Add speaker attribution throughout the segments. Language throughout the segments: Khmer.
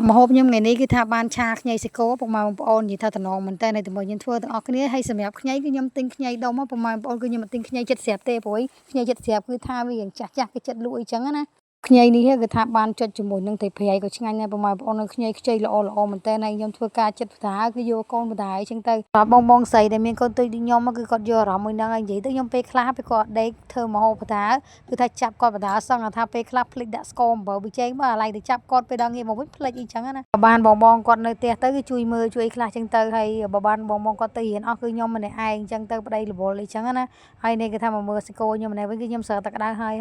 Speaker 1: ម្ហូបខ្ញុំថ្ងៃនេះគឺថាបានឆាខ្ញីសាច់គោពុកម៉ែបងប្អូននិយាយថាតំណងមែនតើនៅតែមើលខ្ញុំធ្វើទាំងអស់គ្នាហើយសម្រាប់ខ្ញីគឺខ្ញុំទិញខ្ញីដុំពុកម៉ែបងប្អូនគឺខ្ញុំមិនទិញខ្ញីចិត្តស្រាប់ទេព្រោះខ្ញីចិត្តស្រាប់គឺថាវាយ៉ាងចាស់ចាស់គេចិត្តលក់អីចឹងណាខ្ញីនេះគឺថាបានចុចជាមួយនឹងត្រីប្រៃក៏ឆ្ងាញ់ដែរពុកម៉ែបងប្អូនខ្ញីខ្ចីល្អមែនតើហើយខ្ញុំធ្វើការចិត្តផ្ដាគឺយកកូនបដាអញ្ចឹងទៅបងស្រីដែលមានកូនទុយដូចខ្ញុំគឺគាត់យកអារម្មណ៍មួយហ្នឹងហើយនិយាយទៅខ្ញុំពេលខ្លះពេលគាត់ដេកធ្វើម្ហូបបដាគឺថាចាប់គាត់បដាសឹងថាពេលខ្លះភ្លេចដាក់ស្ករអំបិលប៊ីចេងបើអាឡៃទៅចាប់គាត់ពេលដល់ងាកមកវិញភ្លេចអីចឹងណាបានបងគាត់នៅផ្ទះទៅគឺជួយមើលជួយខ្លះចឹងទៅហើយបើបានបងគាត់ទៅរៀនអស់គឺខ្ញុំម្នាក់ឯងចឹងទៅប្តីរវល់អីចឹងណាហើយនេះគេថាមកមើលសកោខ្ញុំម្នាក់វិញគឺខ្ញុំសើតែក្តៅហើយ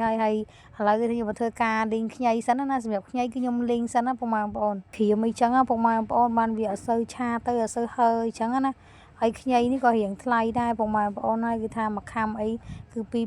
Speaker 1: ឥឡូវគឺខ្ញុំមកធ្វើការលេងខ្ញីសិនណាសម្រាប់ខ្ញីគឺខ្ញុំលេងសិនណាពុកម៉ែបងប្អូនក្រៀមអីចឹងពុកម៉ែបងប្អូនបានវាអត់សូវឆាទៅអត់សូវហើអញ្ចឹងណាហើយខ្ញីនេះក៏រៀងថ្លៃដែរពុកម៉ែបងប្អូនហើយគឺថាមួយខាំអីគឺ2500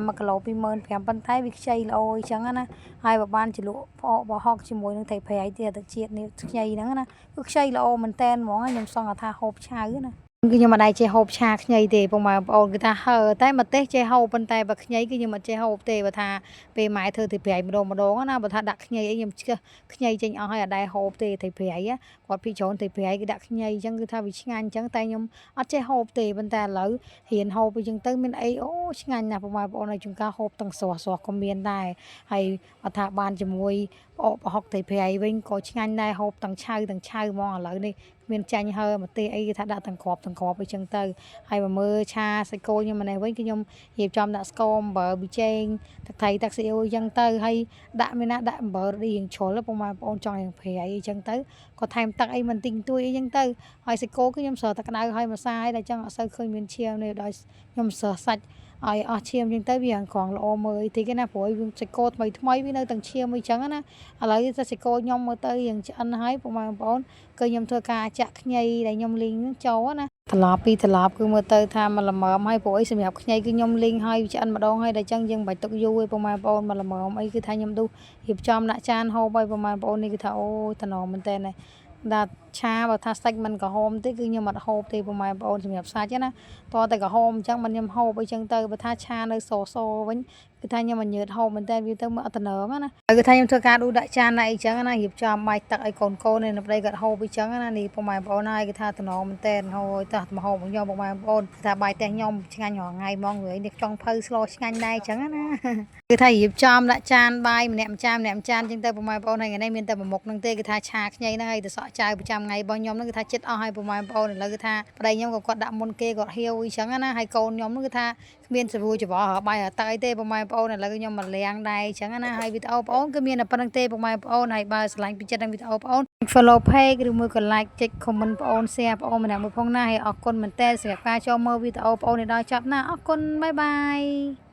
Speaker 1: 1គីឡូ25,000ប៉ុន្តែវាខ្ចីល្អអញ្ចឹងណាហើយបើបានជ្រលក់ផ្អកបោះហុកជាមួយនឹងត្រីប្រៃទៀតទៅជាតិនេះខ្ញីហ្នឹងណាគឺខ្ចីល្អមែនតែនហ្មងខ្ញុំសង្កត់ថាហូបឆៅណាគឺខ្ញុំមិនដែរចេះហូបឆាខ្ញីទេពុកម៉ែបងប្អូនគឺថាហើតែម្ទេសចេះហូបប៉ុន្តែបើខ្ញីគឺខ្ញុំអត់ចេះហូបទេបើថាពេលម៉ែធ្វើត្រីប្រៃម្ដងណាបើថាដាក់ខ្ញីអីខ្ញុំឆ្កឹះខ្ញីចេញអស់ហើយអត់ដែរហូបទេត្រីប្រៃគាត់ពីច្រើនត្រីប្រៃគឺដាក់ខ្ញីអញ្ចឹងគឺថាវាឆ្ងាញ់អញ្ចឹងតែខ្ញុំអត់ចេះហូបទេប៉ុន្តែឥឡូវរៀនហូបអញ្ចឹងទៅមានអីអូឆ្ងាញ់ណាស់ពុកម៉ែបងប្អូនហើយជួនកាលហូបទាំងស្រស់ក៏មានដែរហើយបើថាបានជាមួយផ្អកប្រហុកត្រីប្រៃវិញក៏ឆ្ងាញ់ដែរហូបទាំងឆៅហ្មងឥឡូវនេះមានចាញ់ហើម្ទេសអីគេថាដាក់ទាំងគ្រាប់អីចឹងទៅហើយមកមើលឆាសាច់គោខ្ញុំម្នេះវិញគឺខ្ញុំរៀបចំដាក់ស្ករអំបិលប៊ីចេងទឹកត្រីទឹកស៊ីអ៊ីវអញ្ចឹងទៅហើយដាក់មានណាដាក់អំបិលរៀងជ្រុលពុកម៉ែបងប្អូនចង់រៀងប្រៃអីចឹងទៅក៏ថែមទឹកអីមិនតិចតួចអីចឹងទៅហើយសាច់គោគឺខ្ញុំស្រូវតែក្តៅហើយម្សៅហើយតែចឹងអត់សូវឃើញមានឈាមនេះដោយខ្ញុំស្រស់សាច់ឲ្យអស់ឈាមចឹងទៅវាក្រងល្អមើលអីតិចណាព្រោះវាសាច់គោថ្មីវានៅទាំងឈាមអីចឹងណាឥឡូវសាច់គោខ្ញុំមើលទៅរៀងឆ្អិនហើយពុកម៉ែបងប្អូនគឺខ្ញុំធ្វើការចាក់ខ្ញីដែលខ្ញុំលីងហ្នឹងចូលណាត្រឡប់គឺមើលទៅថាមកល្មមហើយព្រោះអីសម្រាប់ខ្ញីគឺខ្ញុំលីងហើយឆ្អិនម្ដងហើយតែចឹងយើងមិនបាច់ទុកយូរទេពុកម៉ែបងប្អូនមកល្មមអីគឺថាខ្ញុំដុសរៀបចំដាក់ចានហូបហើយពុកម៉ែបងប្អូននេះគឺថាអូតំណមែនតើដាក់ឆាបើថាសាច់មិនក្រហមទេគឺខ្ញុំអត់ហូបទេពុកម៉ែបងប្អូនសម្រាប់សាច់ណាតើតែក្រហមអញ្ចឹងមិនខ្ញុំហូបអីចឹងទៅបើថាឆានៅសវិញគឺថាខ្ញុំមិនញើតហូបមែនតើវាទៅមើលអត់តំណណាហើយគឺថាខ្ញុំធ្វើការដួសដាក់ចានណាអីចឹងណារៀបចំបាយទឹកឲ្យកូននៅប្តីគាត់ហូបអីចឹងណានេះពុកម៉ែបងប្អូនហើយគឺថាតំណមែនតើហូបតោះមកហូបខ្ញុំពុកម៉ែបងប្អូនថាបាយតែខ្ញុំឆ្ងាញ់រាល់ថ្ងៃហ្មងព្រោះនេះចង់ភៅស្លោឆ្ងាញ់ដែរចឹងណាគឺថារៀបចំដាក់ចានបាយម្នាក់ម្ចានចឹងទៅពុកម៉ែបងប្អូនហើយថ្ងៃនេះមានតែប្រមុខហ្នឹងទេគឺថាឆាខ្ញីហ្នឹងហើយទៅសក់ចាវប្រចាំថ្ងៃរបស់ខ្ញុំហ្នឹងគឺថាចិត្តអស់ហើយពុកម៉ែបងប្អូនឥឡូវគឺថាប្តីខ្ញុំក៏គាត់ដាក់មុនគេគាត់ហៀវអីចឹងណាហើយកូនខ្ញុំហ្នឹងគឺថាគ្មានស្រួលច្បល់បាយអត់តើអីទេពុកម៉ែបងប្អូនឥឡូវខ្ញុំមកលាងដែរចឹងណាហើយវីដេអូបងប្អូនគឺមានតែប៉ុណ្្នឹងទេពុកម៉ែបងប្អូនហើយបើស្រឡាញ់ពីចិត្តនឹងវីដេអូបងប្អូន follow page ឬមួយក៏ like ចុច comment បងប្អូន share បងប្អូនម្នាក់មួយផងណាហើយអរគុណមែនតើសម្រាប់ការចូលមើលវីដេអូបងប្អូននេះដល់ចប់ណាអរគុណបាយបាយ